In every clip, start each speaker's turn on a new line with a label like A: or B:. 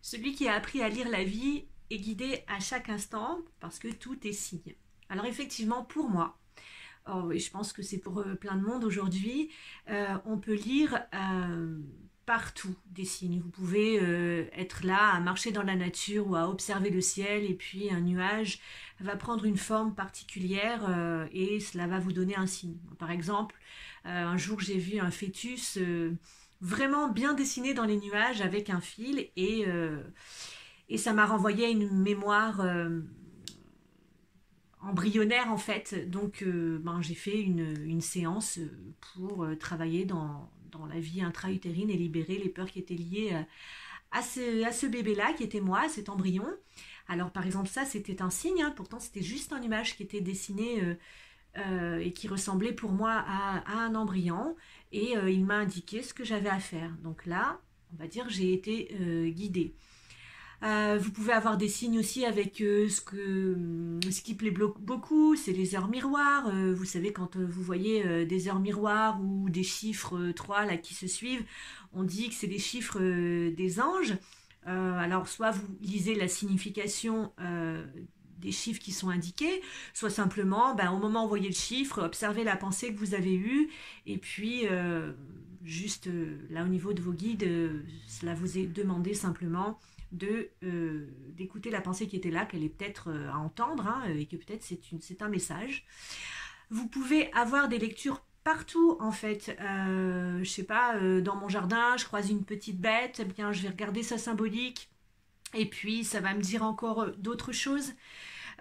A: Celui qui a appris à lire la vie est guidé à chaque instant parce que tout est signe. Alors effectivement, pour moi, oh, et je pense que c'est pour plein de monde aujourd'hui, on peut lire partout des signes. Vous pouvez être là à marcher dans la nature ou à observer le ciel et puis un nuage va prendre une forme particulière et cela va vous donner un signe. Par exemple, un jour j'ai vu un fœtus vraiment bien dessiné dans les nuages avec un fil et ça m'a renvoyé à une mémoire embryonnaire en fait. Donc j'ai fait une séance pour travailler dans la vie intra-utérine et libérer les peurs qui étaient liées à ce bébé-là, qui était moi, cet embryon. Alors par exemple ça c'était un signe, hein, pourtant c'était juste une image qui était dessinée et qui ressemblait pour moi à un embryon et il m'a indiqué ce que j'avais à faire. Donc là, on va dire j'ai été guidée. Vous pouvez avoir des signes aussi avec ce qui plaît beaucoup, c'est les heures miroirs. Vous savez, quand vous voyez des heures miroirs ou des chiffres 3 là, qui se suivent, on dit que c'est les chiffres des anges. Alors, soit vous lisez la signification des chiffres qui sont indiqués, soit simplement, au moment où vous voyez le chiffre, observez la pensée que vous avez eue, et puis, juste là au niveau de vos guides, cela vous est demandé simplement d'écouter la pensée qui était là, qu'elle est peut-être à entendre, hein, et que peut-être c'est un message. Vous pouvez avoir des lectures partout en fait. Je sais pas, dans mon jardin, je croise une petite bête, eh bien je vais regarder sa symbolique et puis ça va me dire encore d'autres choses.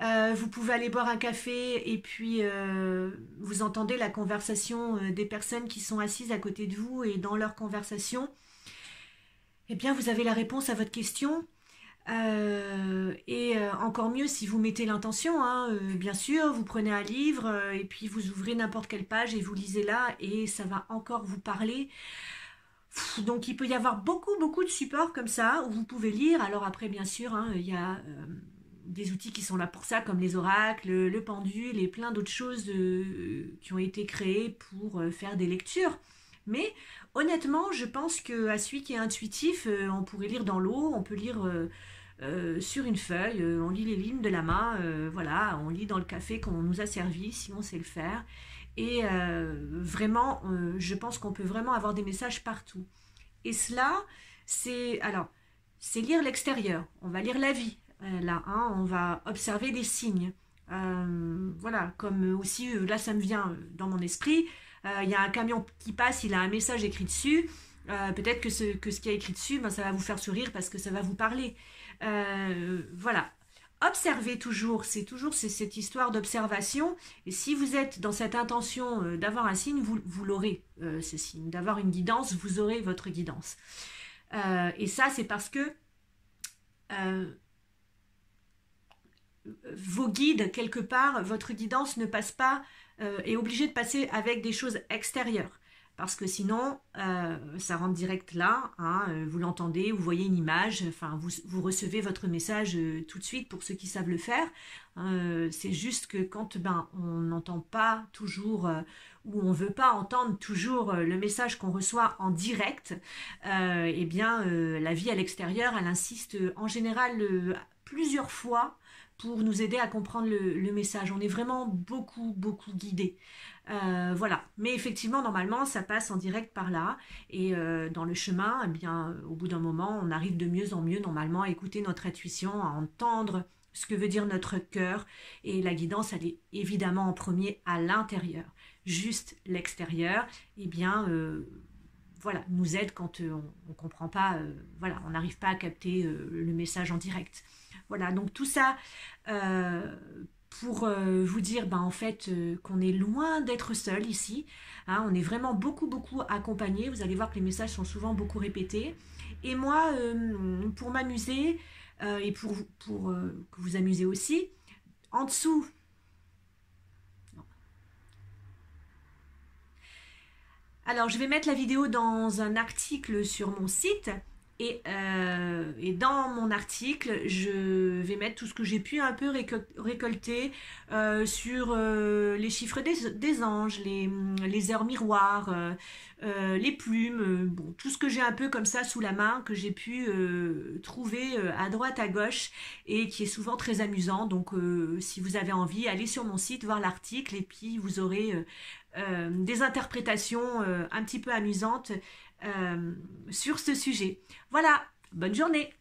A: Vous pouvez aller boire un café et puis vous entendez la conversation des personnes qui sont assises à côté de vous et dans leur conversation, eh bien vous avez la réponse à votre question. Encore mieux si vous mettez l'intention, hein, bien sûr, vous prenez un livre et puis vous ouvrez n'importe quelle page et vous lisez là et ça va encore vous parler. Donc il peut y avoir beaucoup de supports comme ça où vous pouvez lire. Alors après bien sûr, hein, il y a des outils qui sont là pour ça, comme les oracles, le pendule et plein d'autres choses qui ont été créées pour faire des lectures. Mais honnêtement, je pense qu'à celui qui est intuitif, on pourrait lire dans l'eau, on peut lire sur une feuille, on lit les lignes de la main, voilà, on lit dans le café qu'on nous a servi, si on sait le faire. Et vraiment, je pense qu'on peut vraiment avoir des messages partout. Et cela, c'est lire l'extérieur. On va lire la vie, là, hein, on va observer des signes. Voilà, comme aussi, là ça me vient dans mon esprit, il y a un camion qui passe, il a un message écrit dessus, peut-être que ce qu'il y a écrit dessus, ça va vous faire sourire parce que ça va vous parler. Voilà, observez toujours, c'est cette histoire d'observation, et si vous êtes dans cette intention d'avoir un signe, vous l'aurez, ce signe, d'avoir une guidance, vous aurez votre guidance. Et ça, c'est parce que vos guides, quelque part, votre guidance ne passe pas, est obligée de passer avec des choses extérieures. Parce que sinon, ça rentre direct là, hein, vous l'entendez, vous voyez une image, enfin, vous recevez votre message tout de suite pour ceux qui savent le faire. C'est juste que quand on n'entend pas toujours, ou on ne veut pas entendre toujours le message qu'on reçoit en direct, eh bien, la vie à l'extérieur, elle insiste en général plusieurs fois pour nous aider à comprendre le message. On est vraiment beaucoup guidé. Voilà. Mais effectivement, normalement, ça passe en direct par là. Et dans le chemin, eh bien, au bout d'un moment, on arrive de mieux en mieux, normalement, à écouter notre intuition, à entendre ce que veut dire notre cœur. Et la guidance, elle est évidemment en premier à l'intérieur. Juste l'extérieur, eh bien, voilà, nous aide quand on ne comprend pas, voilà, on n'arrive pas à capter le message en direct. Voilà, donc tout ça pour vous dire en fait qu'on est loin d'être seul ici, hein, on est vraiment beaucoup accompagné, vous allez voir que les messages sont souvent beaucoup répétés, et moi pour m'amuser et pour que vous amusez aussi, en dessous, alors je vais mettre la vidéo dans un article sur mon site Et dans mon article, je vais mettre tout ce que j'ai pu un peu récolter sur les chiffres des anges, les heures miroirs, les plumes, bon, tout ce que j'ai un peu comme ça sous la main, que j'ai pu trouver à droite, à gauche, et qui est souvent très amusant. Donc si vous avez envie, allez sur mon site, voir l'article, et puis vous aurez des interprétations un petit peu amusantes sur ce sujet. Voilà, bonne journée.